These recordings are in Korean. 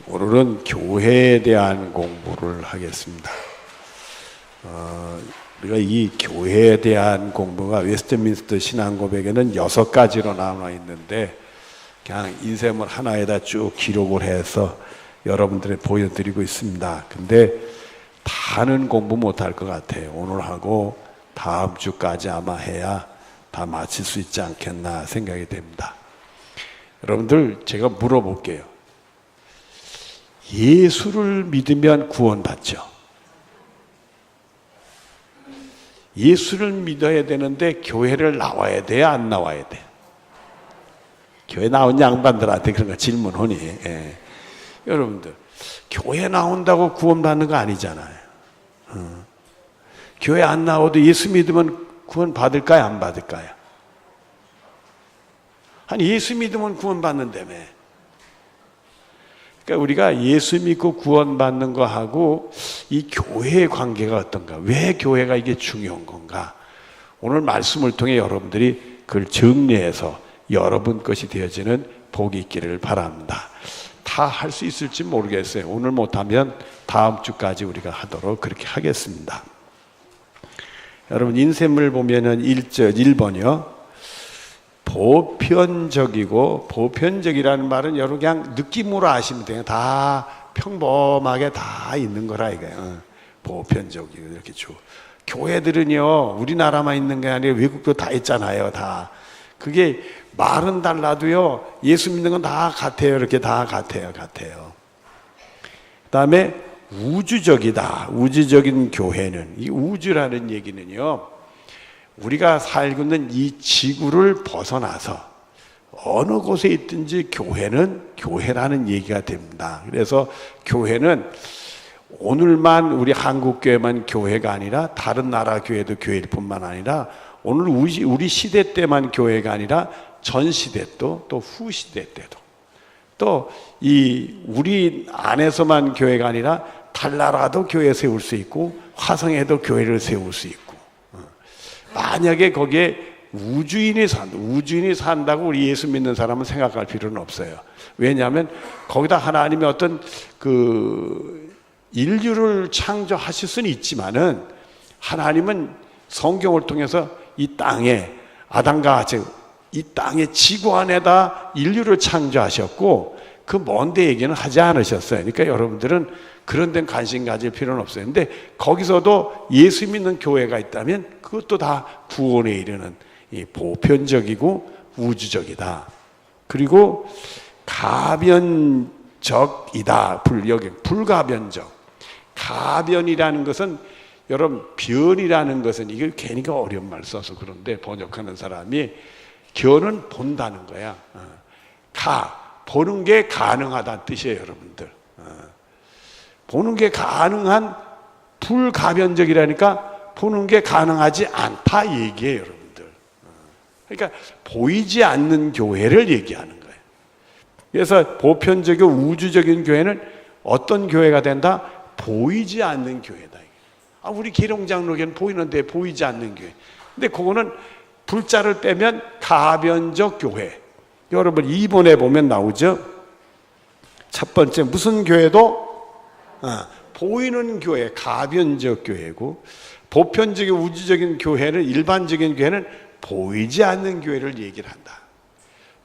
오늘은 교회에 대한 공부를 하겠습니다. 우리가 이 교회에 대한 공부가 웨스트민스터 신앙고백에는 6가지로 나와 있는데 그냥 인쇄물 하나에다 쭉 기록을 해서 여러분들에 보여드리고 있습니다. 근데 다는 공부 못할 것 같아요. 오늘 하고 다음 주까지 아마 해야 다 마칠 수 있지 않겠나 생각이 됩니다. 여러분들 제가 물어볼게요. 예수를 믿으면 구원받죠. 예수를 믿어야 되는데 교회를 나와야 돼요? 안 나와야 돼요? 교회 나온 양반들한테 그런 거 질문하니 여러분들 교회 나온다고 구원받는 거 아니잖아요. 교회 안 나와도 예수 믿으면 구원 받을까요? 안 받을까요? 아니 예수 믿으면 구원 받는다며. 그러니까 우리가 예수 믿고 구원받는 거하고 이 교회의 관계가 어떤가? 왜 교회가 이게 중요한 건가? 오늘 말씀을 통해 여러분들이 그걸 정리해서 여러분 것이 되어지는 복이 있기를 바랍니다. 다 할 수 있을지 모르겠어요. 오늘 못하면 다음 주까지 우리가 하도록 그렇게 하겠습니다. 여러분 인쇄물 보면은 1번이요. 보편적이고, 보편적이라는 말은 여러분 그냥 느낌으로 아시면 돼요. 다 평범하게 다 있는 거라 이거예요. 보편적이고 이렇게 교회들은요 우리나라만 있는 게 아니라 외국도 다 있잖아요. 다 그게 말은 달라도요 예수 믿는 건 다 같아요. 이렇게 다 같아요. 그 다음에 우주적이다. 우주적인 교회는, 이 우주라는 얘기는요 우리가 살고 있는 이 지구를 벗어나서 어느 곳에 있든지 교회는 교회라는 얘기가 됩니다. 그래서 교회는 오늘만 우리 한국 교회만 교회가 아니라 다른 나라 교회도 교회일 뿐만 아니라 오늘 우리 시대 때만 교회가 아니라 전 시대 또 후 시대 때도 또 이 우리 안에서만 교회가 아니라 달나라도 교회 세울 수 있고 화성에도 교회를 세울 수 있고 만약에 거기에 우주인이 산다고 우리 예수 믿는 사람은 생각할 필요는 없어요. 왜냐하면 거기다 하나님이 어떤 그 인류를 창조하실 수는 있지만은 하나님은 성경을 통해서 이 땅에 아담과 이 땅의 지구 안에다 인류를 창조하셨고 그 먼 데 얘기는 하지 않으셨어요. 그러니까 여러분들은 그런 데는 관심 가질 필요는 없어요. 근데 거기서도 예수 믿는 교회가 있다면 그것도 다 구원에 이르는 이 보편적이고 우주적이다. 그리고 가변적이다. 불가변적. 가변이라는 것은 여러분 변이라는 것은 이게 괜히 어려운 말 써서 그런데 번역하는 사람이 견은 본다는 거야. 보는 게 가능하다는 뜻이에요, 여러분들. 보는 게 가능한 불가변적이라니까 보는 게 가능하지 않다 얘기예요, 여러분들. 그러니까 보이지 않는 교회를 얘기하는 거예요. 그래서 보편적이고 우주적인 교회는 어떤 교회가 된다? 보이지 않는 교회다. 우리 계룡장로교는 보이는데 보이지 않는 교회. 근데 그거는 불자를 빼면 가변적 교회. 여러분 2번에 보면 나오죠. 첫 번째 무슨 교회도 보이는 교회, 가변적 교회고 보편적인 우주적인 교회는 일반적인 교회는 보이지 않는 교회를 얘기를 한다.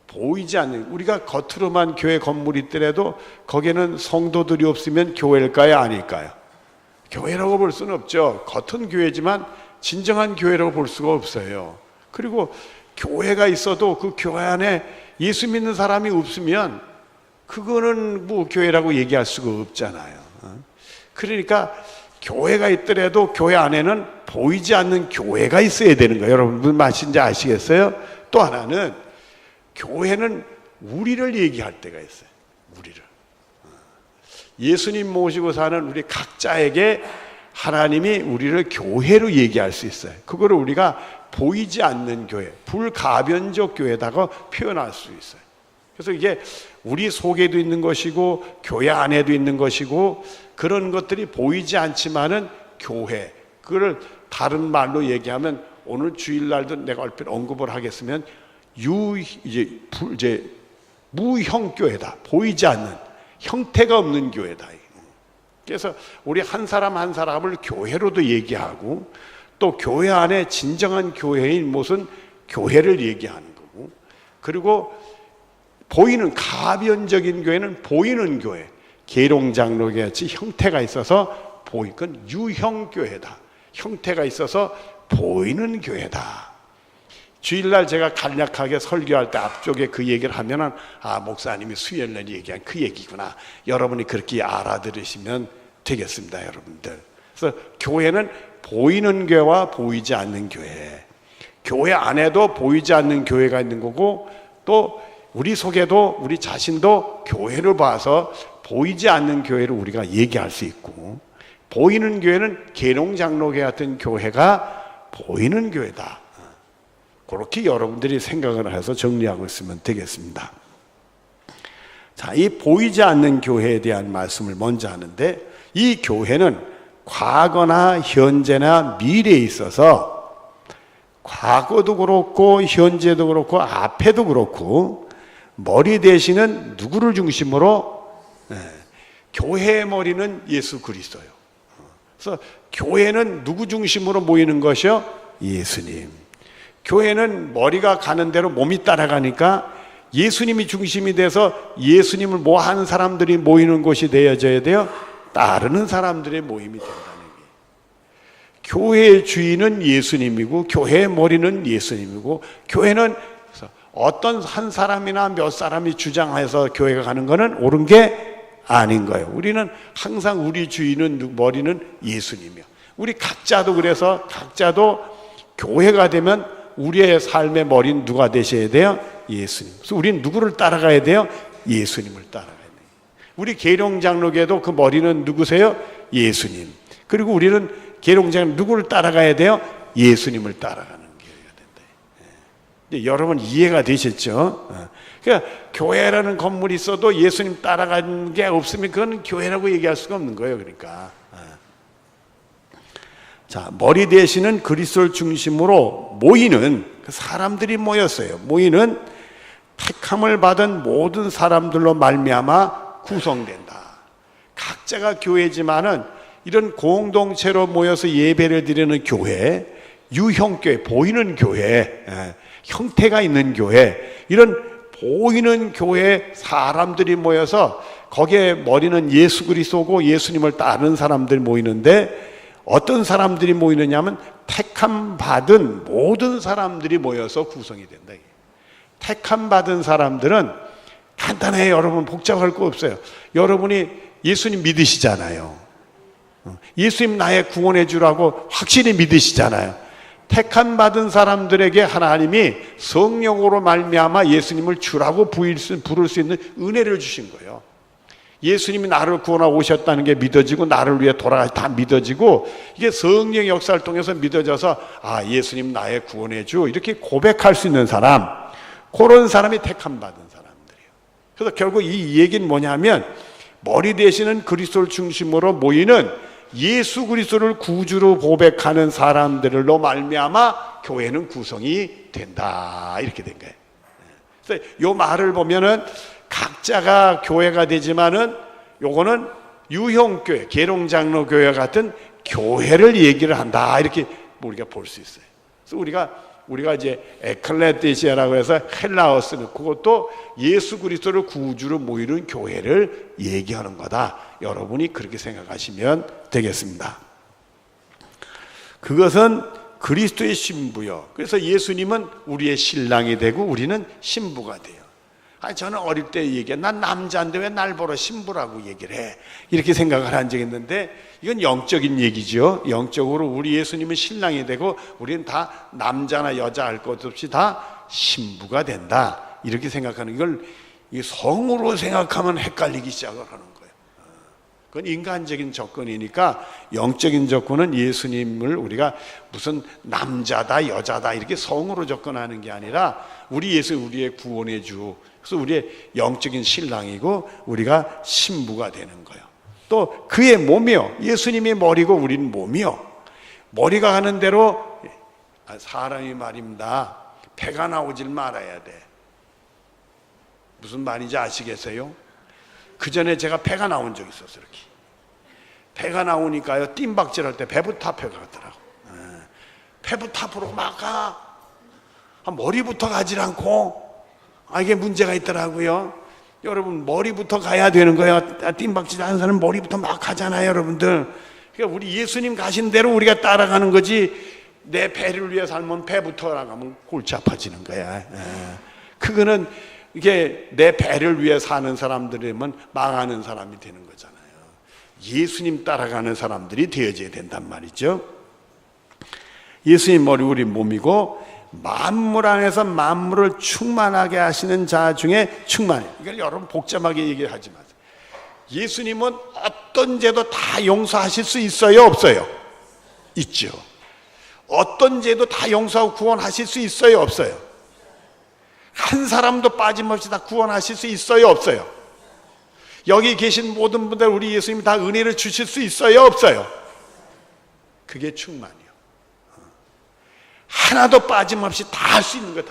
보이지 않는, 우리가 겉으로만 교회 건물이 있더라도 거기에는 성도들이 없으면 교회일까요? 아닐까요? 교회라고 볼 수는 없죠. 겉은 교회지만 진정한 교회라고 볼 수가 없어요. 그리고 교회가 있어도 그 교회 안에 예수 믿는 사람이 없으면 그거는 뭐 교회라고 얘기할 수가 없잖아요. 그러니까 교회가 있더라도 교회 안에는 보이지 않는 교회가 있어야 되는 거예요. 여러분 무슨 말인지 아시겠어요? 또 하나는 교회는 우리를 얘기할 때가 있어요. 우리를. 예수님 모시고 사는 우리 각자에게 하나님이 우리를 교회로 얘기할 수 있어요. 그거를 우리가 보이지 않는 교회, 불가변적 교회다가 표현할 수 있어요. 그래서 이게 우리 속에도 있는 것이고 교회 안에도 있는 것이고 그런 것들이 보이지 않지만은 교회, 그걸 다른 말로 얘기하면 오늘 주일날도 내가 얼핏 언급을 하겠으면 무형교회다. 보이지 않는 형태가 없는 교회다. 그래서 우리 한 사람 한 사람을 교회로도 얘기하고 또 교회 안에 진정한 교회인 무슨 교회를 얘기하는 거고, 그리고 보이는 가변적인 교회는 보이는 교회, 계룡장로교 같이 형태가 있어서 그건 유형교회다. 형태가 있어서 보이는 교회다. 주일날 제가 간략하게 설교할 때 앞쪽에 그 얘기를 하면은 목사님이 수요일날 얘기한 그 얘기구나, 여러분이 그렇게 알아들으시면 되겠습니다, 여러분들. 그래서 교회는 보이는 교회와 보이지 않는 교회, 교회 안에도 보이지 않는 교회가 있는 거고, 또 우리 속에도 우리 자신도 교회를 봐서 보이지 않는 교회를 우리가 얘기할 수 있고, 보이는 교회는 계룡장로교 같은 교회가 보이는 교회다. 그렇게 여러분들이 생각을 해서 정리하고 있으면 되겠습니다. 자, 이 보이지 않는 교회에 대한 말씀을 먼저 하는데, 이 교회는 과거나 현재나 미래에 있어서 과거도 그렇고 현재도 그렇고 앞에도 그렇고 머리 대신은 누구를 중심으로? 교회의 머리는 예수 그리스도요. 그래서 교회는 누구 중심으로 모이는 것이요? 예수님. 교회는 머리가 가는 대로 몸이 따라가니까 예수님이 중심이 돼서 예수님을 뭐 하는 사람들이 모이는 곳이 되어져야 돼요? 따르는 사람들의 모임이 된다는 게. 교회의 주인은 예수님이고 교회의 머리는 예수님이고, 교회는 어떤 한 사람이나 몇 사람이 주장해서 교회가 가는 것은 옳은 게 아닌 거예요. 우리는 항상 우리 주인은 머리는 예수님이요. 우리 각자도 그래서 각자도 교회가 되면 우리의 삶의 머리는 누가 되셔야 돼요? 예수님. 그래서 우리는 누구를 따라가야 돼요? 예수님을 따라가야 돼요. 우리 계룡장로교회도 그 머리는 누구세요? 예수님. 그리고 우리는 계룡장로 누구를 따라가야 돼요? 예수님을 따라가는 교회가 된다. 여러분 이해가 되셨죠? 그러니까 교회라는 건물이 있어도 예수님 따라가는 게 없으면 그건 교회라고 얘기할 수가 없는 거예요. 그러니까 자, 머리 대신은 그리스도를 중심으로 모이는 사람들이 모였어요. 모이는 택함을 받은 모든 사람들로 말미암아 구성된다. 각자가 교회지만은 이런 공동체로 모여서 예배를 드리는 교회, 유형교회, 보이는 교회, 형태가 있는 교회, 이런 보이는 교회에 사람들이 모여서 거기에 머리는 예수 그리스도고 예수님을 따르는 사람들이 모이는데, 어떤 사람들이 모이느냐면 택함 받은 모든 사람들이 모여서 구성이 된다. 택함 받은 사람들은 간단해요. 여러분 복잡할 거 없어요. 여러분이 예수님 믿으시잖아요. 예수님 나의 구원해 주라고 확실히 믿으시잖아요. 택함 받은 사람들에게 하나님이 성령으로 말미암아 예수님을 주라고 부를 수 있는 은혜를 주신 거예요. 예수님이 나를 구원하고 오셨다는 게 믿어지고 나를 위해 돌아가시 다 믿어지고, 이게 성령의 역사를 통해서 믿어져서 예수님 나의 구원해 주, 이렇게 고백할 수 있는 사람, 그런 사람이 택함 받은 사람들이에요. 그래서 결국 이 얘기는 뭐냐면 머리 대신은 그리스도를 중심으로 모이는 예수 그리스도를 구주로 고백하는 사람들로 말미암아 교회는 구성이 된다, 이렇게 된 거예요. 그래서 이 말을 보면은 각자가 교회가 되지만은 요거는 유형교회, 계룡장로교회 같은 교회를 얘기를 한다, 이렇게 우리가 볼 수 있어요. 그래서 우리가 이제 에클레시아라고 해서 헬라어스는 그것도 예수 그리스도를 구주로 모이는 교회를 얘기하는 거다. 여러분이 그렇게 생각하시면 되겠습니다. 그것은 그리스도의 신부요. 그래서 예수님은 우리의 신랑이 되고 우리는 신부가 돼요. 저는 어릴 때 얘기해, 난 남자인데 왜 날 보러 신부라고 얘기를 해, 이렇게 생각을 한 적이 있는데, 이건 영적인 얘기죠. 영적으로 우리 예수님은 신랑이 되고 우리는 다 남자나 여자 할 것 없이 다 신부가 된다, 이렇게 생각하는, 이걸 성으로 생각하면 헷갈리기 시작을 하는 거예요. 그건 인간적인 접근이니까, 영적인 접근은 예수님을 우리가 무슨 남자다 여자다 이렇게 성으로 접근하는 게 아니라 우리 예수, 우리의 구원의 주, 그래서 우리의 영적인 신랑이고 우리가 신부가 되는 거예요. 또 그의 몸이요, 예수님이 머리고 우리는 몸이요. 머리가 하는 대로 사람이 말입니다, 배가 나오질 말아야 돼. 무슨 말인지 아시겠어요? 그 전에 제가 배가 나온 적이 있었어요. 이렇게 배가 나오니까요, 뜀박질할 때 배부터 앞에 가더라고. 배부터 앞으로 막 가. 머리부터 가질 않고, 이게 문제가 있더라고요. 여러분, 머리부터 가야 되는 거예요. 뜀박질 하는 사람은 머리부터 막 가잖아요, 여러분들. 그러니까 우리 예수님 가신 대로 우리가 따라가는 거지, 내 배를 위해 살면 배부터 나가면 골치 아파지는 거야. 그거는 이게 내 배를 위해 사는 사람들이면 망하는 사람이 되는 거잖아요. 예수님 따라가는 사람들이 되어져야 된단 말이죠. 예수님 머리 우리 몸이고, 만물 안에서 만물을 충만하게 하시는 자 중에 충만해. 이걸 여러분 복잡하게 얘기하지 마세요. 예수님은 어떤 죄도 다 용서하실 수 있어요, 없어요? 있죠. 어떤 죄도 다 용서하고 구원하실 수 있어요, 없어요? 한 사람도 빠짐없이 다 구원하실 수 있어요, 없어요? 여기 계신 모든 분들 우리 예수님이 다 은혜를 주실 수 있어요, 없어요? 그게 충만이요. 하나도 빠짐없이 다 할 수 있는 거다.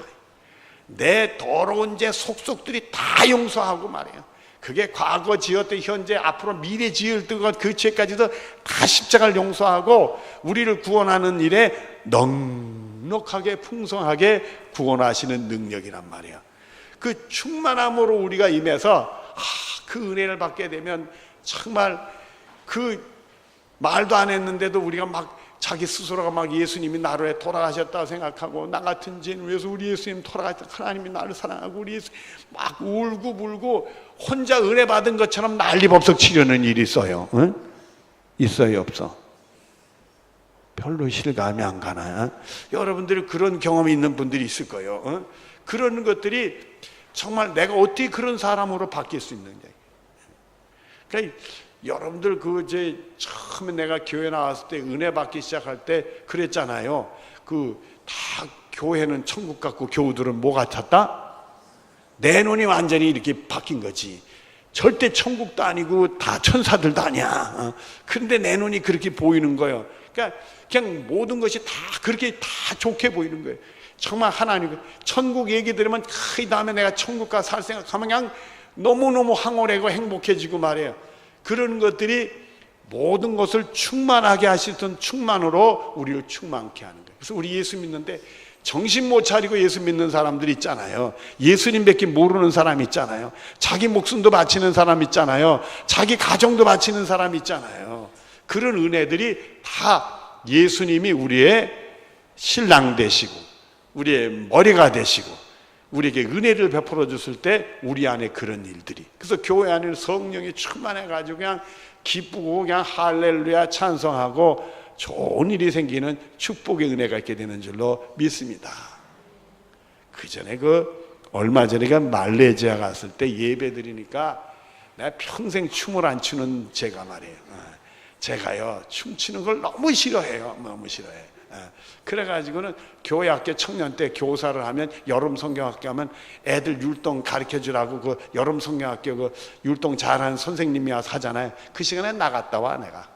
내 더러운 죄 속속들이 다 용서하고 말이에요. 그게 과거 지었던 현재 앞으로 미래 지을 것 그 죄까지도 다 십자가를 용서하고 우리를 구원하는 일에 넉넉하게 풍성하게 구원하시는 능력이란 말이야. 그 충만함으로 우리가 임해서 그 은혜를 받게 되면 정말 그 말도 안 했는데도 우리가 막 자기 스스로가 막 예수님이 나를 위해 돌아가셨다고 생각하고, 나 같은 죄인 위해서 우리 예수님 돌아가셨다, 하나님이 나를 사랑하고 우리 예수님 막 울고 불고 혼자 은혜 받은 것처럼 난리법석 치려는 일이 있어요. 응? 있어요, 없어? 별로 실감이 안 가나요? 여러분들이 그런 경험이 있는 분들이 있을 거예요. 응? 그런 것들이 정말 내가 어떻게 그런 사람으로 바뀔 수 있는지. 그러니까 여러분들 처음에 내가 교회 나왔을 때 은혜 받기 시작할 때 그랬잖아요. 다 교회는 천국 같고 교우들은 뭐 같았다? 내 눈이 완전히 이렇게 바뀐 거지. 절대 천국도 아니고 다 천사들도 아니야. 그런데 내 눈이 그렇게 보이는 거예요. 그러니까 그냥 모든 것이 다 그렇게 다 좋게 보이는 거예요. 정말 하나님, 천국 얘기 들으면 이 다음에 내가 천국 가서 살 생각하면 그냥 너무너무 황홀하고 행복해지고 말이에요. 그런 것들이 모든 것을 충만하게 하시던 충만으로 우리를 충만케 하는 거예요. 그래서 우리 예수 믿는데 정신 못 차리고 예수 믿는 사람들이 있잖아요. 예수님밖에 모르는 사람 있잖아요. 자기 목숨도 바치는 사람 있잖아요. 자기 가정도 바치는 사람 있잖아요. 그런 은혜들이 다 예수님이 우리의 신랑 되시고 우리의 머리가 되시고 우리에게 은혜를 베풀어 줬을 때 우리 안에 그런 일들이, 그래서 교회 안에 성령이 충만해 가지고 그냥 기쁘고 그냥 할렐루야 찬송하고 좋은 일이 생기는 축복의 은혜가 있게 되는 줄로 믿습니다. 그 전에 얼마 전에 말레이시아 갔을 때 예배 드리니까 내가 평생 춤을 안 추는 제가 말이에요. 제가요 춤추는 걸 너무 싫어해요. 너무 싫어해. 그래가지고는 교회 학교 청년 때 교사를 하면 여름 성경학교 하면 애들 율동 가르쳐 주라고 여름 성경학교 율동 잘하는 선생님이 와서 하잖아요. 그 시간에 나갔다 와 내가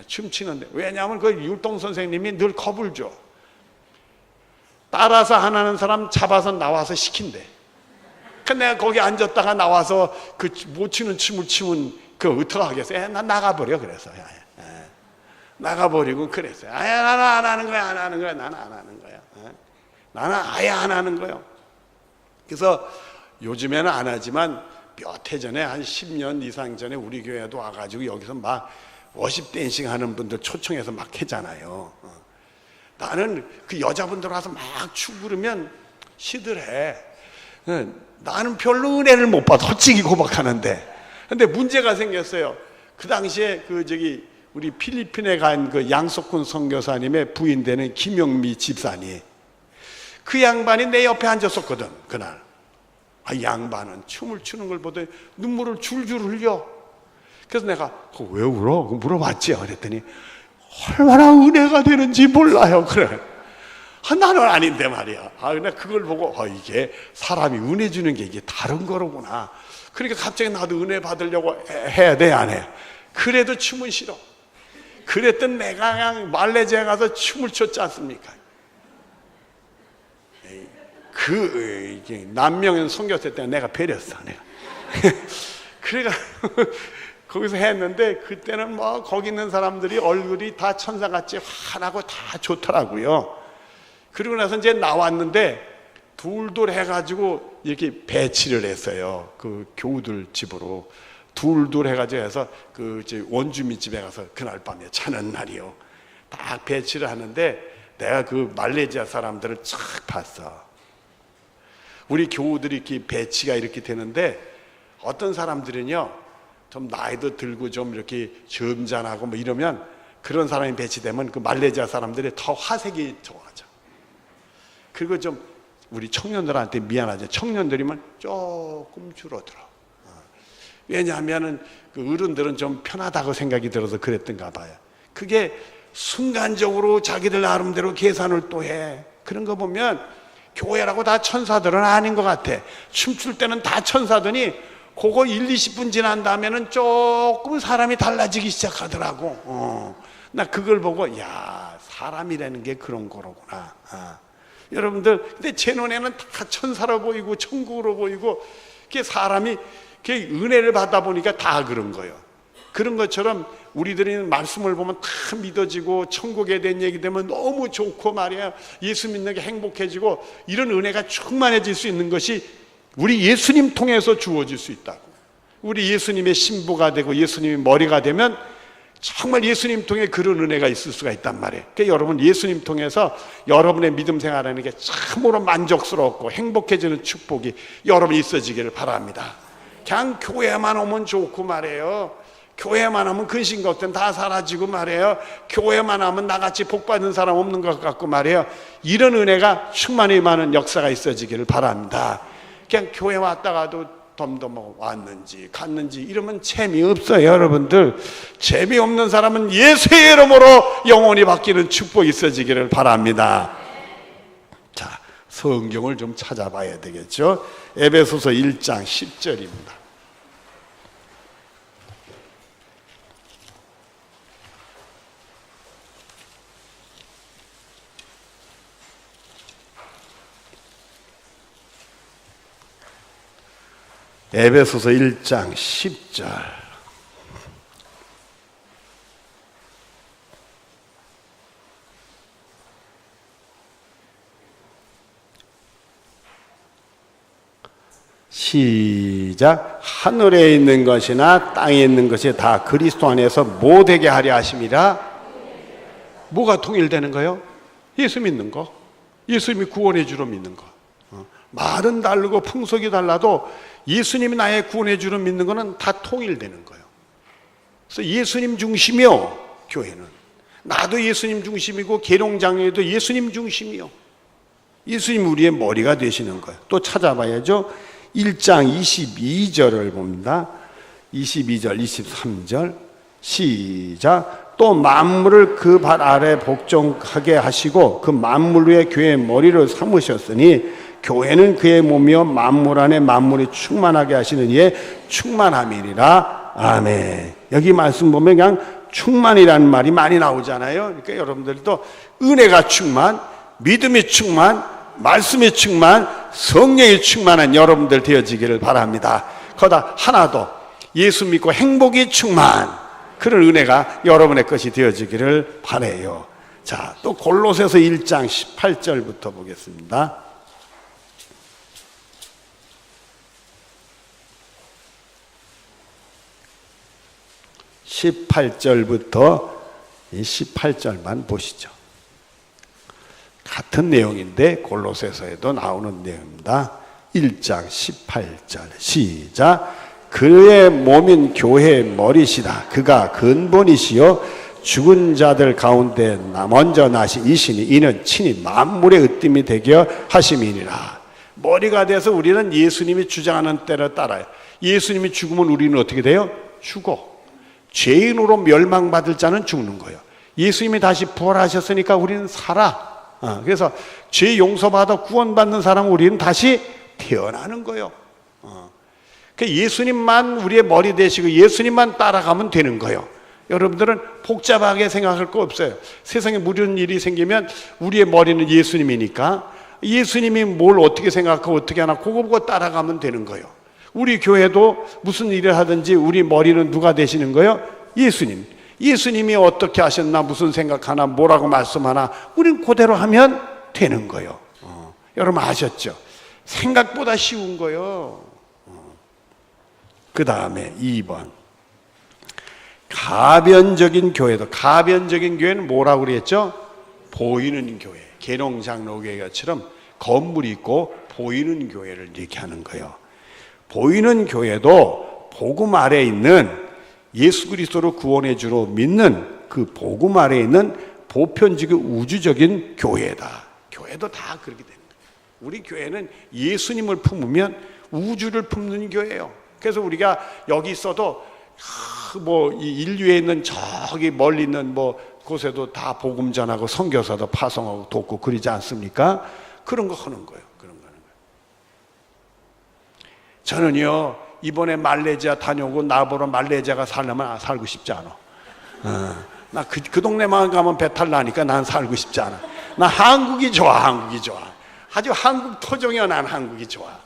춤추는데. 왜냐하면 율동 선생님이 늘 겁을 줘. 따라서 안 하는 사람 잡아서 나와서 시킨대. 근데 내가 거기 앉았다가 나와서 못 추는 춤을 추면 어떻게 하겠어? 난 나가버려. 그래서 나가버리고 그랬어요. 나는 안 하는 거야, 안 하는 거야, 나는 안 하는 거야. 나는 아예 안 하는 거예요. 그래서 요즘에는 안 하지만 몇 해 전에 한 10년 이상 전에 우리 교회도 와가지고 여기서 막 워십 댄싱 하는 분들 초청해서 막 하잖아요. 나는 그 여자분들 와서 막 추고 그러면 시들해. 나는 별로 은혜를 못 받아. 솔직히 고백하는데. 근데 문제가 생겼어요. 그 당시에 우리 필리핀에 간 양석훈 선교사님의 부인 되는 김영미 집사님, 그 양반이 내 옆에 앉았었거든 그날. 양반은 춤을 추는 걸 보더니 눈물을 줄줄 흘려. 그래서 내가 왜 울어? 물어봤지. 그랬더니 얼마나 은혜가 되는지 몰라요. 그래. 나는 아닌데 말이야. 근데 그걸 보고 이게 사람이 은혜 주는 게 이게 다른 거로구나. 그러니까 갑자기 나도 은혜 받으려고 해야 돼, 안 해? 그래도 춤은 싫어. 그랬던 내가 그냥 말레이시아 가서 춤을 췄지 않습니까? 남명현 선교사 때 내가 배렸어. 내가. 그래가 거기서 했는데 그때는 뭐 거기 있는 사람들이 얼굴이 다 천사같이 환하고 다 좋더라고요. 그리고 나서 이제 나왔는데 둘둘 해가지고 이렇게 배치를 했어요. 그 교우들 집으로 둘둘 해가지고 해서 그 원주민 집에 가서 그날 밤에 자는 날이요. 딱 배치를 하는데 내가 그 말레이시아 사람들을 쫙 봤어. 우리 교우들이 이렇게 배치가 이렇게 되는데 어떤 사람들은요 좀 나이도 들고 좀 이렇게 점잖하고 뭐 이러면 그런 사람이 배치되면 그 말레이시아 사람들이 더 화색이 좋아져. 그리고 좀 우리 청년들한테 미안하죠. 청년들이면 조금 줄어들어. 왜냐하면은 그 어른들은 좀 편하다고 생각이 들어서 그랬던가 봐요. 그게 순간적으로 자기들 나름대로 계산을 또 해. 그런 거 보면 교회라고 다 천사들은 아닌 것 같아. 춤출 때는 다 천사더니 그거 1, 20분 지난 다음에는 조금 사람이 달라지기 시작하더라고. 나 그걸 보고 야 사람이라는 게 그런 거로구나. 여러분들 근데 제 눈에는 다 천사로 보이고 천국으로 보이고 그게 사람이 그게 은혜를 받다 보니까 다 그런 거예요. 그런 것처럼 우리들이 말씀을 보면 다 믿어지고 천국에 대한 얘기 되면 너무 좋고 말이야. 예수 믿는 게 행복해지고 이런 은혜가 충만해질 수 있는 것이 우리 예수님 통해서 주어질 수 있다고. 우리 예수님의 신부가 되고 예수님의 머리가 되면 정말 예수님 통해 그런 은혜가 있을 수가 있단 말이에요. 그러니까 여러분 예수님 통해서 여러분의 믿음 생활하는 게 참으로 만족스럽고 행복해지는 축복이 여러분 있어지기를 바랍니다. 그냥 교회만 오면 좋고 말이에요. 교회만 하면 근심 걱정 다 사라지고 말이에요. 교회만 하면 나같이 복받은 사람 없는 것 같고 말이에요. 이런 은혜가 충만히 많은 역사가 있어지기를 바랍니다. 그냥 교회 왔다가도 덤덤하고 왔는지 갔는지 이러면 재미없어요. 여러분들 재미없는 사람은 예수의 이름으로 영원히 바뀌는 축복이 있어지기를 바랍니다. 자, 성경을 좀 찾아봐야 되겠죠. 에베소서 1장 10절입니다. 에베소서 1장 10절. 시작. 하늘에 있는 것이나 땅에 있는 것이 다 그리스도 안에서 모되게 하려 하심이라. 뭐가 통일되는 거예요? 예수 믿는 거. 예수님이 구원해 주러 믿는 거. 말은 다르고 풍속이 달라도 예수님이 나의 구원해 주러 믿는 거는 다 통일되는 거예요. 그래서 예수님 중심이요. 교회는 나도 예수님 중심이고 계룡장로도 예수님 중심이요. 예수님 우리의 머리가 되시는 거예요. 또 찾아봐야죠. 1장 22절을 봅니다. 22절 23절 시작. 또 만물을 그 발 아래 복종하게 하시고 그 만물 위에 교회의 머리를 삼으셨으니 교회는 그의 몸이요 만물 안에 만물이 충만하게 하시는 이의 충만함이니라. 아멘. 여기 말씀 보면 그냥 충만이라는 말이 많이 나오잖아요. 그러니까 여러분들도 은혜가 충만, 믿음이 충만, 말씀이 충만, 성령이 충만한 여러분들 되어지기를 바랍니다. 거다 하나도 예수 믿고 행복이 충만, 그런 은혜가 여러분의 것이 되어지기를 바라요. 자, 또 골로새서 1장 18절부터 보겠습니다. 18절부터 18절만 보시죠. 같은 내용인데 골로새서에도 나오는 내용입니다. 1장 18절 시작. 그의 몸인 교회의 머리시다. 그가 근본이시요 죽은 자들 가운데 먼저 나신 이시니 이는 친히 만물의 으뜸이 되게 하심이니라. 머리가 돼서 우리는 예수님이 주장하는 때를 따라요. 예수님이 죽으면 우리는 어떻게 돼요? 죽어. 죄인으로 멸망받을 자는 죽는 거예요. 예수님이 다시 부활하셨으니까 우리는 살아. 그래서 죄 용서받아 구원받는 사람은 우리는 다시 태어나는 거예요. 예수님만 우리의 머리 되시고 예수님만 따라가면 되는 거예요. 여러분들은 복잡하게 생각할 거 없어요. 세상에 무슨 일이 생기면 우리의 머리는 예수님이니까 예수님이 뭘 어떻게 생각하고 어떻게 하나 그거 보고 따라가면 되는 거예요. 우리 교회도 무슨 일을 하든지 우리 머리는 누가 되시는 거예요? 예수님. 예수님이 어떻게 하셨나, 무슨 생각하나, 뭐라고 말씀하나 우린 그대로 하면 되는 거예요. 여러분 아셨죠? 생각보다 쉬운 거예요. 그 다음에 2번, 가변적인 교회도. 가변적인 교회는 뭐라고 그랬죠? 보이는 교회. 계룡장로교회처럼 건물이 있고 보이는 교회를 얘기하는 거예요. 보이는 교회도 복음 아래에 있는, 예수 그리스도로 구원해 주로 믿는 그 복음 아래에 있는 보편적인 우주적인 교회다. 교회도 다 그렇게 됩니다. 우리 교회는 예수님을 품으면 우주를 품는 교회예요. 그래서 우리가 여기 있어도 이 인류에 있는 저기 멀리 있는 곳에도 다 복음 전하고 선교사도 파송하고 돕고 그러지 않습니까? 그런 거 하는 거예요. 그런 거 하는 거예요. 저는요, 이번에 말레이시아 다녀오고 나보러 말레이시아가 살려면 살고 싶지 않아. 나 그 동네만 가면 배탈 나니까 난 살고 싶지 않아. 나 한국이 좋아. 한국이 좋아. 아주 한국 토종이야. 난 한국이 좋아.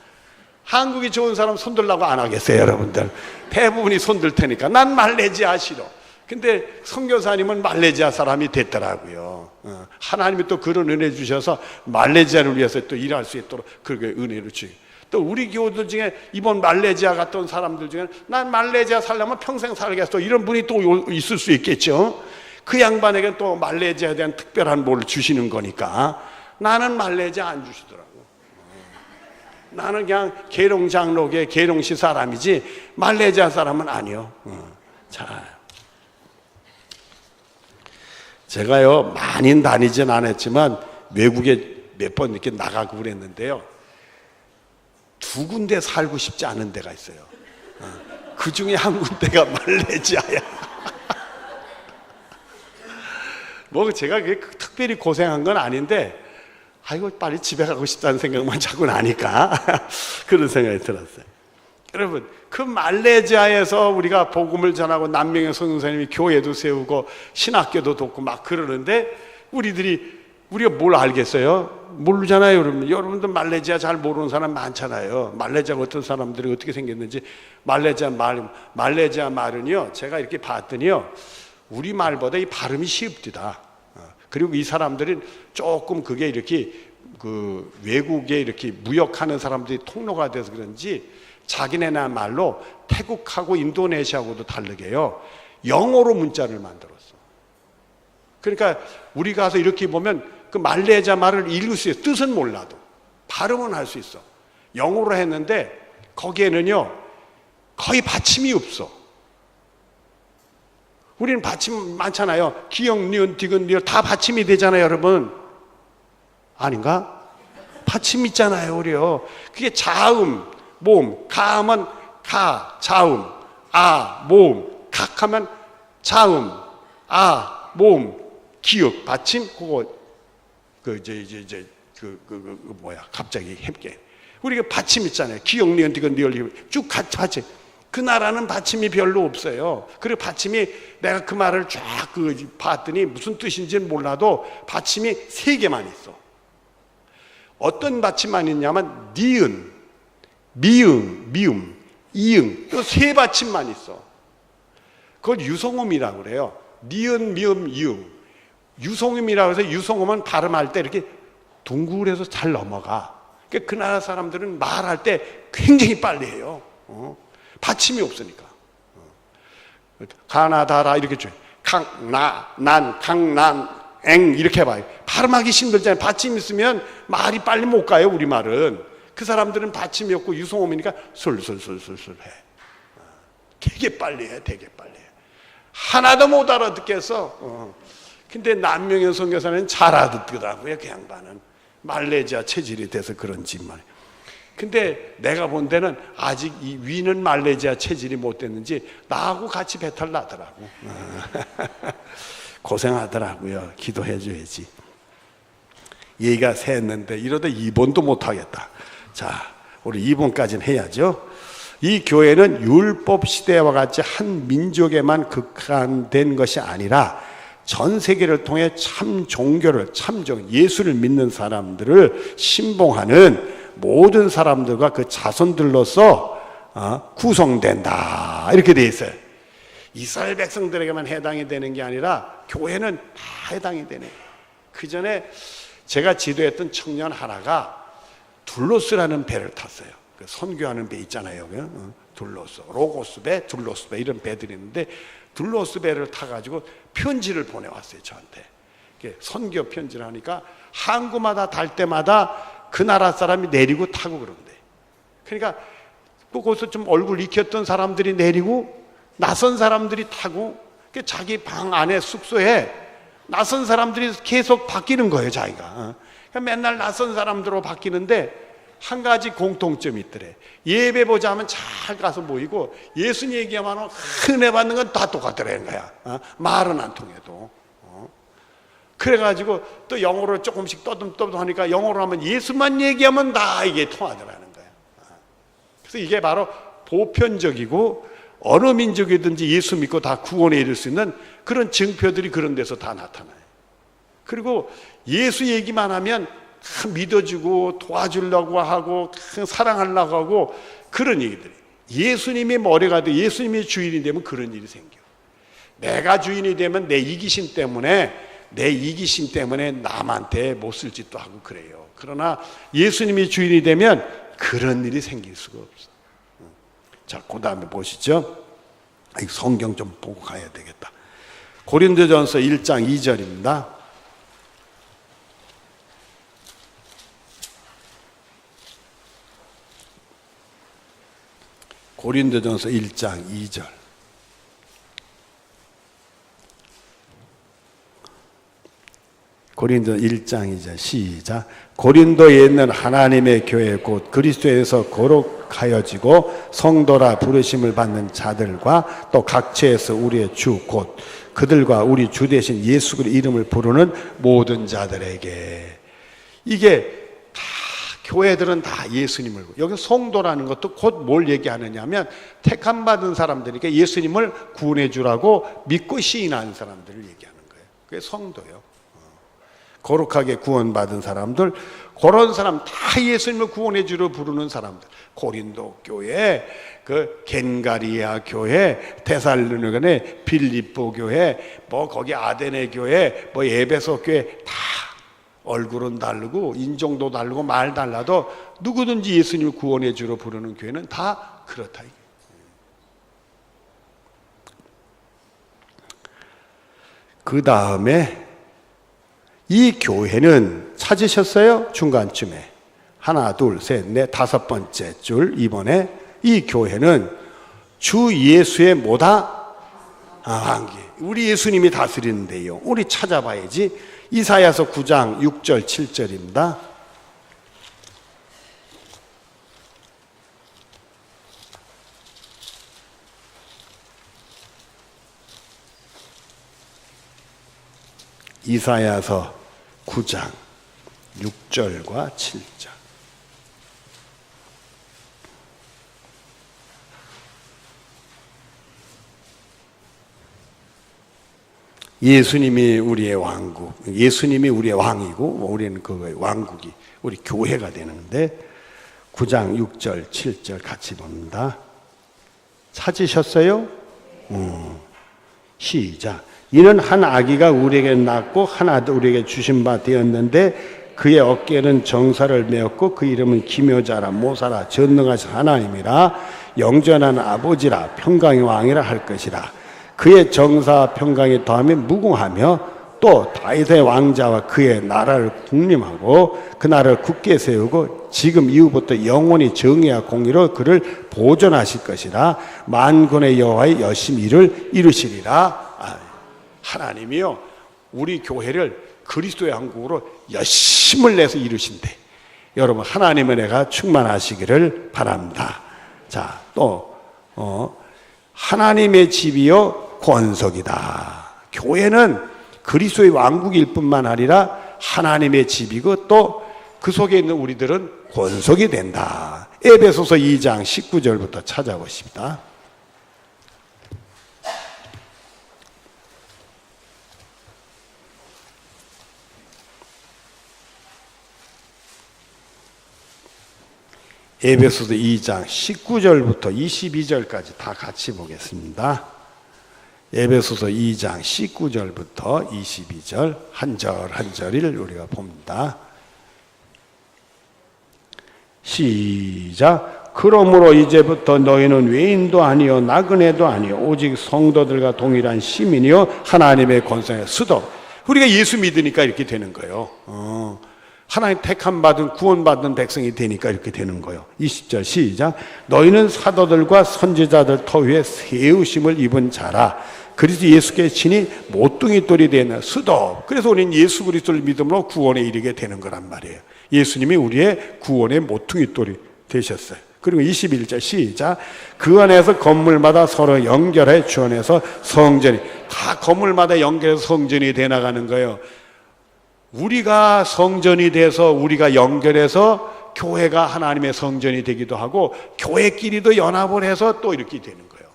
한국이 좋은 사람 손들라고 안 하겠어요, 여러분들? 대부분이 손들 테니까. 난 말레이시아 싫어. 근데 선교사님은 말레이시아 사람이 됐더라고요. 하나님이 또 그런 은혜 주셔서 말레이시아를 위해서 또 일할 수 있도록 그렇게 은혜를 주고, 또 우리 교우들 중에 이번 말레이시아 갔다 온 사람들 중에 난 말레이시아 살려면 평생 살겠어, 이런 분이 또 있을 수 있겠죠. 그 양반에게 또 말레이시아에 대한 특별한 뭘 주시는 거니까. 나는 말레이시아 안 주시더라고. 나는 그냥 계룡장로계 계룡시 사람이지 말레이시아 사람은 아니요. 자, 제가요 많이 다니진 않았지만 외국에 몇 번 이렇게 나가고 그랬는데요, 두 군데 살고 싶지 않은 데가 있어요. 그 중에 한 군데가 말레이시아야. 제가 특별히 고생한 건 아닌데, 아이고 빨리 집에 가고 싶다는 생각만 자꾸 나니까 그런 생각이 들었어요. 여러분, 그 말레이시아에서 우리가 복음을 전하고 남명의 선생님이 교회도 세우고 신학교도 돕고 막 그러는데, 우리가 뭘 알겠어요? 모르잖아요. 여러분들 말레이시아 잘 모르는 사람 많잖아요. 말레이시아 어떤 사람들이 어떻게 생겼는지. 말레이시아 말은요, 제가 이렇게 봤더니요, 우리 말보다 이 발음이 쉽디다. 그리고 이 사람들은 조금 그게 이렇게 외국에 이렇게 무역하는 사람들이 통로가 돼서 그런지 자기네나 말로 태국하고 인도네시아하고도 다르게요, 영어로 문자를 만들었어. 그러니까 우리 가서 이렇게 보면 그 말레이시아 말을 읽을 수 있어. 뜻은 몰라도 발음은 할 수 있어. 영어로 했는데 거기에는요 거의 받침이 없어. 우리는 받침 많잖아요. 기역, 니은, 디귿, 리을 다 받침이 되잖아요, 여러분. 아닌가? 받침 있잖아요, 우리요. 그게 자음, 모음, 가하면 가, 자음, 아, 모음, 각하면 자음, 아, 모음, 기역, 받침, 그거, 갑자기 햄게. 우리가 받침 있잖아요. 기역, 니은, 디귿, 리을, 쭉 같이 받침. 그 나라는 받침이 별로 없어요. 그리고 받침이, 내가 그 말을 쫙 봤더니 무슨 뜻인지는 몰라도 받침이 3개만 있어. 어떤 받침만 있냐면 니은, 미응, 미음, 이응, 또 3받침만 있어. 그걸 유성음이라고 그래요. 니은, 미음, 이응. 유성음이라고 해서, 유성음은 발음할 때 이렇게 둥글해서 잘 넘어가. 그러니까 그 나라 사람들은 말할 때 굉장히 빨리 해요. 받침이 없으니까. 가나다라 이렇게 줘요. 강나, 난, 강난, 앵 이렇게 해봐요. 발음하기 힘들잖아요. 받침 있으면 말이 빨리 못 가요, 우리말은. 그 사람들은 받침이 없고 유성음이니까 술술술술술 해. 되게 빨리 해, 되게 빨리 해. 하나도 못 알아듣겠어. 근데 남명현 선교사는 잘 알아듣더라고요, 그 양반은. 말레이시아 체질이 돼서 그런지 말이에요. 근데 내가 본 데는 아직 이 위는 말레이시아 체질이 못 됐는지 나하고 같이 배탈 나더라고. 고생하더라고요. 기도해 줘야지. 얘가 샜는데 이러다 2번도 못 하겠다. 자, 우리 2번까지는 해야죠. 이 교회는 율법 시대와 같이 한 민족에만 국한된 것이 아니라 전 세계를 통해 참 종교를, 예수를 믿는 사람들을 신봉하는 모든 사람들과 그 자손들로서 구성된다 이렇게 돼 있어요. 이스라엘 백성들에게만 해당이 되는 게 아니라 교회는 다 해당이 되네. 그 전에 제가 지도했던 청년 하나가 둘로스라는 배를 탔어요. 그 선교하는 배 있잖아요. 둘로스, 로고스 배, 둘로스 배 이런 배들이 있는데 둘로스 배를 타가지고 편지를 보내왔어요. 저한테. 선교 편지를 하니까 항구마다 달 때마다 그 나라 사람이 내리고 타고 그런대. 그러니까 거기서 좀 얼굴 익혔던 사람들이 내리고 낯선 사람들이 타고 자기 방 안에 숙소에 낯선 사람들이 계속 바뀌는 거예요. 자기가. 그러니까 맨날 낯선 사람들로 바뀌는데 한 가지 공통점이 있더래. 예배 보자 하면 잘 가서 모이고 예수님 얘기하면 은혜 받는 건 다 똑같더라는 거야. 말은 안 통해도. 그래가지고 또 영어로 조금씩 떠듬떠듬 하니까 영어로 하면 예수만 얘기하면 다 이게 통하더라는 거야. 그래서 이게 바로 보편적이고 어느 민족이든지 예수 믿고 다 구원에 이를 수 있는 그런 증표들이 그런 데서 다 나타나요. 그리고 예수 얘기만 하면 믿어주고 도와주려고 하고 사랑하려고 하고 그런 얘기들이. 예수님이 머리가 돼 예수님이 주인이 되면 그런 일이 생겨. 내가 주인이 되면 내 이기심 때문에 남한테 못 쓸 짓도 하고 그래요. 그러나 예수님이 주인이 되면 그런 일이 생길 수가 없어. 자, 그 다음에 보시죠. 성경 좀 보고 가야 되겠다. 고린도전서 1장 2절입니다. 고린도전서 1장 2절. 고린도 1장 2절 시작. 고린도에 있는 하나님의 교회 곧 그리스도에서 거룩하여지고 성도라 부르심을 받는 자들과 또 각처에서 우리의 주 곧 그들과 우리 주 대신 예수 그리스도의 이름을 부르는 모든 자들에게. 이게 다 교회들은 다 예수님을, 여기 성도라는 것도 곧 뭘 얘기하느냐면 택함 받은 사람들이니까 예수님을 구원해 주라고 믿고 시인하는 사람들을 얘기하는 거예요. 그게 성도예요. 거룩하게 구원받은 사람들, 그런 사람 다 예수님을 구원해 주려 부르는 사람들. 고린도 교회, 그 겐가리아 교회, 데살로니가의 빌립보 교회, 뭐 거기 아데네 교회, 뭐 에베소 교회 다 얼굴은 다르고 인종도 다르고 말 달라도 누구든지 예수님을 구원해 주려 부르는 교회는 다 그렇다. 그 다음에 이 교회는 찾으셨어요? 중간쯤에 하나 둘 셋 넷 다섯 번째 줄. 이번에 이 교회는 주 예수의 뭐다? 왕기. 우리 예수님이 다스리는데요. 우리 찾아봐야지. 이사야서 9장 6절 7절입니다. 이사야서 9장 6절과 7절. 예수님이 우리의 왕국, 예수님이 우리의 왕이고 우리는 그 왕국이 우리 교회가 되는데 9장 6절 7절 같이 봅니다. 찾으셨어요? 시작. 이는 한 아기가 우리에게 낳고 한 아들 우리에게 주신 바 되었는데 그의 어깨에는 정사를 메었고 그 이름은 기묘자라 모사라 전능하신 하나님이라 영전한 아버지라 평강의 왕이라 할 것이라. 그의 정사 평강에 더하며 무궁하며 또 다윗의 왕자와 그의 나라를 국림하고 그 나라를 굳게 세우고 지금 이후부터 영원히 정의와 공의로 그를 보존하실 것이라. 만군의 여호와의 여심 이를 이루시리라. 하나님이요 우리 교회를 그리스도의 왕국으로 열심을 내서 이루신대. 여러분 하나님의 은혜가 충만하시기를 바랍니다. 자, 또 하나님의 집이요 권석이다. 교회는 그리스도의 왕국일 뿐만 아니라 하나님의 집이고 또 그 속에 있는 우리들은 권석이 된다. 에베소서 2장 19절부터 찾아보십니다. 에베소서 2장 19절부터 22절까지 다 같이 보겠습니다. 에베소서 2장 19절부터 22절 한 절 한 절을 우리가 봅니다. 시작. 그러므로 이제부터 너희는 외인도 아니요 나그네도 아니요 오직 성도들과 동일한 시민이요 하나님의 권세의 수도. 우리가 예수 믿으니까 이렇게 되는 거예요. 하나님 택함 받은 구원받은 백성이 되니까 이렇게 되는 거예요. 20절 시작. 너희는 사도들과 선지자들 터 위에 세우심을 입은 자라. 그리스도 예수께 친히 모퉁이 돌이 되는 수도. 그래서 우리는 예수 그리스도를 믿음으로 구원에 이르게 되는 거란 말이에요. 예수님이 우리의 구원의 모퉁이 돌이 되셨어요. 그리고 21절 시작. 그 안에서 건물마다 서로 연결해 주원해서 성전이, 다 건물마다 연결해서 성전이 돼 나가는 거예요. 우리가 성전이 돼서 우리가 연결해서 교회가 하나님의 성전이 되기도 하고 교회끼리도 연합을 해서 또 이렇게 되는 거예요.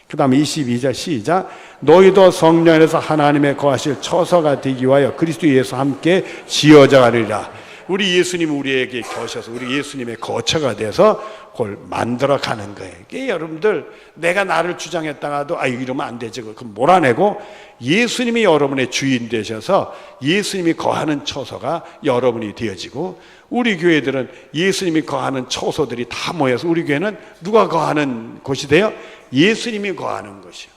그 다음에 22절 시작. 너희도 성령 안에서 하나님의 거하실 처소가 되기 위하여 그리스도 예수 함께 지어져 가리라. 우리 예수님 우리에게 거셔서 우리 예수님의 거처가 돼서 그걸 만들어 가는 거예요. 이게 여러분들 내가 나를 주장했다가도 이러면 안 되지. 그럼 몰아내고 예수님이 여러분의 주인 되셔서 예수님이 거하는 처소가 여러분이 되어지고, 우리 교회들은 예수님이 거하는 처소들이 다 모여서 우리 교회는 누가 거하는 곳이 돼요? 예수님이 거하는 곳이요.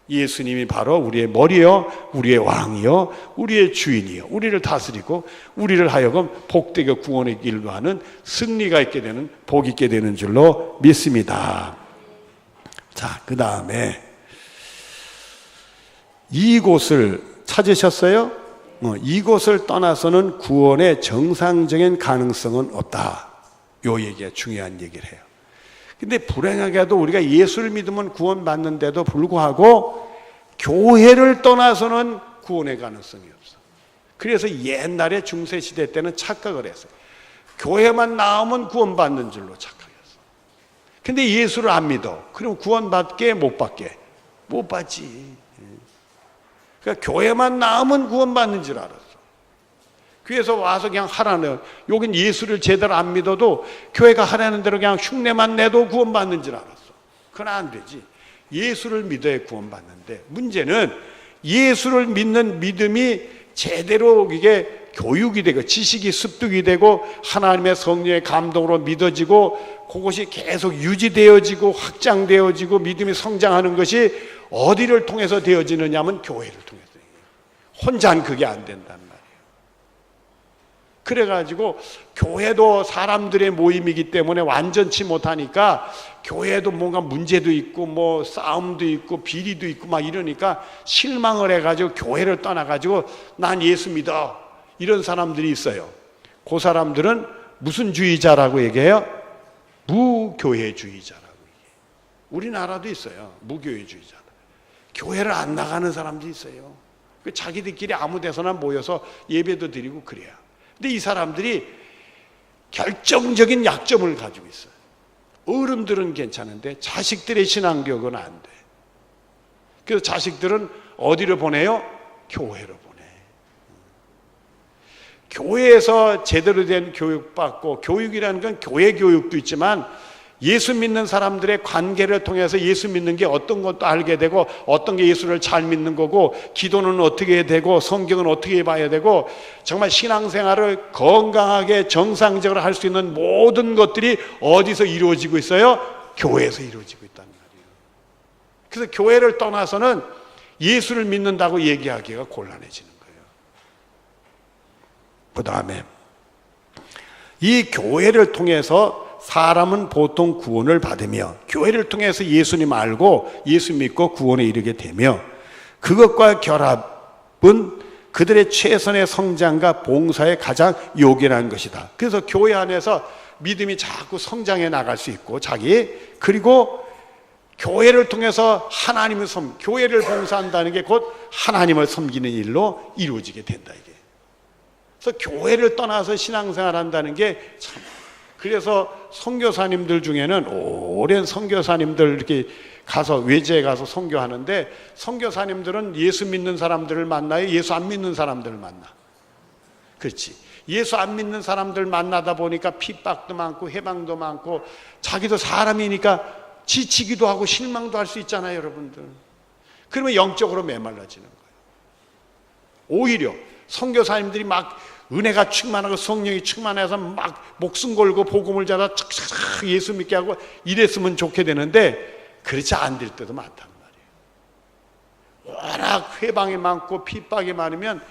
예수님이 바로 우리의 머리요, 우리의 왕이요, 우리의 주인이요, 우리를 다스리고 우리를 하여금 복되게 구원의 길로 하는 승리가 있게 되는, 복 있게 되는 줄로 믿습니다. 자, 그 다음에 이곳을 찾으셨어요? 이곳을 떠나서는 구원의 정상적인 가능성은 없다. 요 얘기가 중요한 얘기를 해요. 근데 불행하게도 우리가 예수를 믿으면 구원받는데도 불구하고 교회를 떠나서는 구원의 가능성이 없어. 그래서 옛날에 중세시대 때는 착각을 했어요. 교회만 나오면 구원받는 줄로 착각했어. 근데 예수를 안 믿어. 그럼 구원받게 못 받게? 못 받지. 그러니까 교회만 나오면 구원받는 줄 알았어. 교회에서 와서 그냥 하라는, 여긴 예수를 제대로 안 믿어도 교회가 하라는 대로 그냥 흉내만 내도 구원받는 줄 알았어. 그건 안 되지. 예수를 믿어야 구원받는데, 문제는 예수를 믿는 믿음이 제대로 이게 교육이 되고 지식이 습득이 되고 하나님의 성령의 감동으로 믿어지고 그것이 계속 유지되어지고 확장되어지고 믿음이 성장하는 것이 어디를 통해서 되어지느냐 하면 교회를 통해서. 혼자는 그게 안 된단 말이에요. 그래가지고 교회도 사람들의 모임이기 때문에 완전치 못하니까 교회도 뭔가 문제도 있고 뭐 싸움도 있고 비리도 있고 막 이러니까 실망을 해가지고 교회를 떠나가지고 난 예수 믿어, 이런 사람들이 있어요. 그 사람들은 무슨 주의자라고 얘기해요? 무교회주의자라고 얘기해요. 우리나라도 있어요. 무교회주의자. 교회를 안 나가는 사람도 있어요. 자기들끼리 아무 데서나 모여서 예배도 드리고 그래요. 근데 이 사람들이 결정적인 약점을 가지고 있어요. 어른들은 괜찮은데 자식들의 신앙교육은 안 돼. 그래서 자식들은 어디로 보내요? 교회로 보내. 교회에서 제대로 된 교육받고, 교육이라는 건 교회 교육도 있지만 예수 믿는 사람들의 관계를 통해서 예수 믿는 게 어떤 것도 알게 되고, 어떤 게 예수를 잘 믿는 거고, 기도는 어떻게 해야 되고, 성경은 어떻게 봐야 되고, 정말 신앙생활을 건강하게 정상적으로 할 수 있는 모든 것들이 어디서 이루어지고 있어요? 교회에서 이루어지고 있다는 말이에요. 그래서 교회를 떠나서는 예수를 믿는다고 얘기하기가 곤란해지는 거예요. 그 다음에 이 교회를 통해서 사람은 보통 구원을 받으며, 교회를 통해서 예수님 알고 예수 믿고 구원에 이르게 되며, 그것과 결합은 그들의 최선의 성장과 봉사의 가장 요긴한 것이다. 그래서 교회 안에서 믿음이 자꾸 성장해 나갈 수 있고, 그리고 교회를 통해서 하나님을 교회를 봉사한다는 게 곧 하나님을 섬기는 일로 이루어지게 된다, 이게. 그래서 교회를 떠나서 신앙생활 한다는 게 참, 그래서 선교사님들 중에는 오랜 선교사님들 이렇게 가서 외지에 가서 선교하는데, 선교사님들은 예수 믿는 사람들을 만나요? 예수 안 믿는 사람들을 만나? 그렇지. 예수 안 믿는 사람들 만나다 보니까 핍박도 많고 해방도 많고 자기도 사람이니까 지치기도 하고 실망도 할 수 있잖아요, 여러분들. 그러면 영적으로 메말라지는 거예요. 오히려 선교사님들이 막 은혜가 충만하고 성령이 충만해서 막 목숨 걸고 복음을 전하 착착 예수 믿게 하고 이랬으면 좋게 되는데 그렇지 안 될 때도 많단 말이에요. 워낙 회방이 많고 핍박이 많으면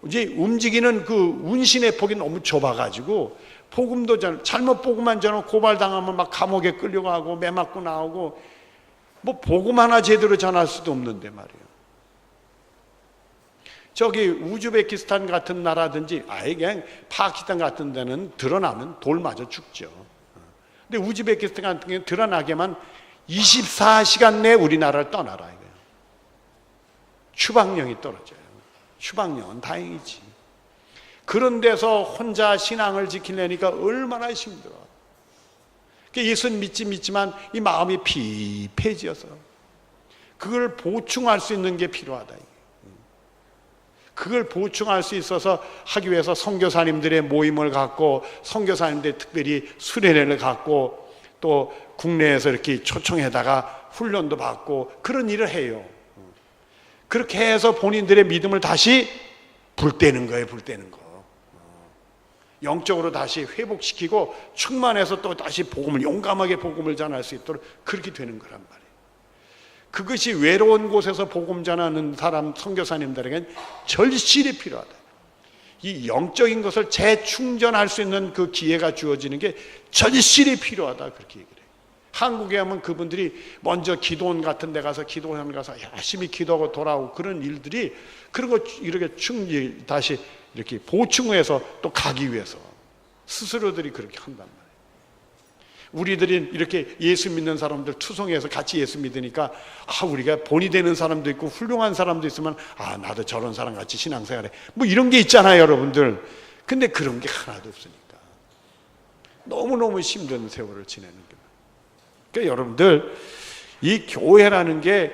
이제 움직이는 그 운신의 폭이 너무 좁아가지고 복음도 잘못 복음만 전하고 고발당하면 막 감옥에 끌려가고 매 맞고 나오고 뭐 복음 하나 제대로 전할 수도 없는데 말이에요. 저기 우즈베키스탄 같은 나라든지 아예 그냥 파키스탄 같은 데는 드러나면 돌 맞아 죽죠. 근데 우즈베키스탄 같은 경우는 드러나게만 24시간 내에 우리나라를 떠나라 이거예요. 추방령이 떨어져요. 추방령은 다행이지. 그런 데서 혼자 신앙을 지키려니까 얼마나 힘들어. 예수는 믿지만 이 마음이 피폐해져서 그걸 보충할 수 있는 게 필요하다. 그걸 보충할 수 있어서 하기 위해서 선교사님들의 모임을 갖고 선교사님들 특별히 수련회를 갖고 또 국내에서 이렇게 초청해다가 훈련도 받고 그런 일을 해요. 그렇게 해서 본인들의 믿음을 다시 불때는 거예요. 불때는 거. 영적으로 다시 회복시키고 충만해서 또 다시 복음을 용감하게 복음을 전할 수 있도록 그렇게 되는 거란 말이에요. 그것이 외로운 곳에서 복음 전하는 사람 선교사님들에게는 절실히 필요하다. 이 영적인 것을 재충전할 수 있는 그 기회가 주어지는 게 절실히 필요하다. 그렇게 얘기를 해요. 한국에 하면 그분들이 먼저 기도원 같은 데 가서 기도원 가서 열심히 기도하고 돌아오고 그런 일들이 그런 거 이렇게 다시 이렇게 보충해서 또 가기 위해서 스스로들이 그렇게 한단 말이에요. 우리들이 이렇게 예수 믿는 사람들 투성해서 같이 예수 믿으니까 우리가 본이 되는 사람도 있고 훌륭한 사람도 있으면 나도 저런 사람 같이 신앙생활해 뭐 이런 게 있잖아요, 여러분들. 근데 그런 게 하나도 없으니까 너무너무 힘든 세월을 지내는 거예요. 그러니까 여러분들 이 교회라는 게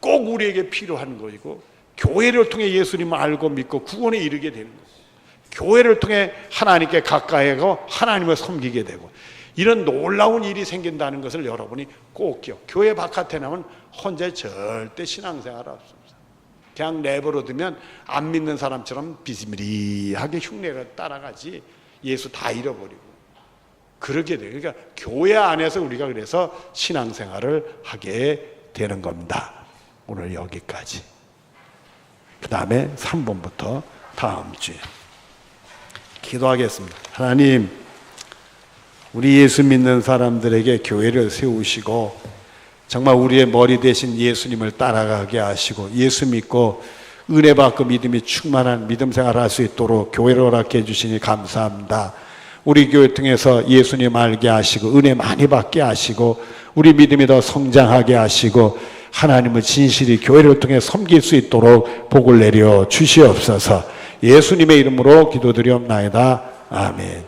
꼭 우리에게 필요한 것이고 교회를 통해 예수님을 알고 믿고 구원에 이르게 되는 거예요. 교회를 통해 하나님께 가까이 하고 하나님을 섬기게 되고 이런 놀라운 일이 생긴다는 것을 여러분이 꼭 기억. 교회 바깥에 나면 혼자 절대 신앙생활 없습니다. 그냥 내버려 두면 안 믿는 사람처럼 비스무리하게 흉내를 따라가지 예수 다 잃어버리고 그러게 돼요. 그러니까 교회 안에서 우리가 그래서 신앙생활을 하게 되는 겁니다. 오늘 여기까지. 그 다음에 3번부터 다음 주에 기도하겠습니다. 하나님, 우리 예수 믿는 사람들에게 교회를 세우시고 정말 우리의 머리 대신 예수님을 따라가게 하시고 예수 믿고 은혜 받고 믿음이 충만한 믿음 생활을 할 수 있도록 교회를 허락해 주시니 감사합니다. 우리 교회 통해서 예수님 알게 하시고 은혜 많이 받게 하시고 우리 믿음이 더 성장하게 하시고 하나님을 진실히 교회를 통해 섬길 수 있도록 복을 내려 주시옵소서. 예수님의 이름으로 기도드리옵나이다. 아멘.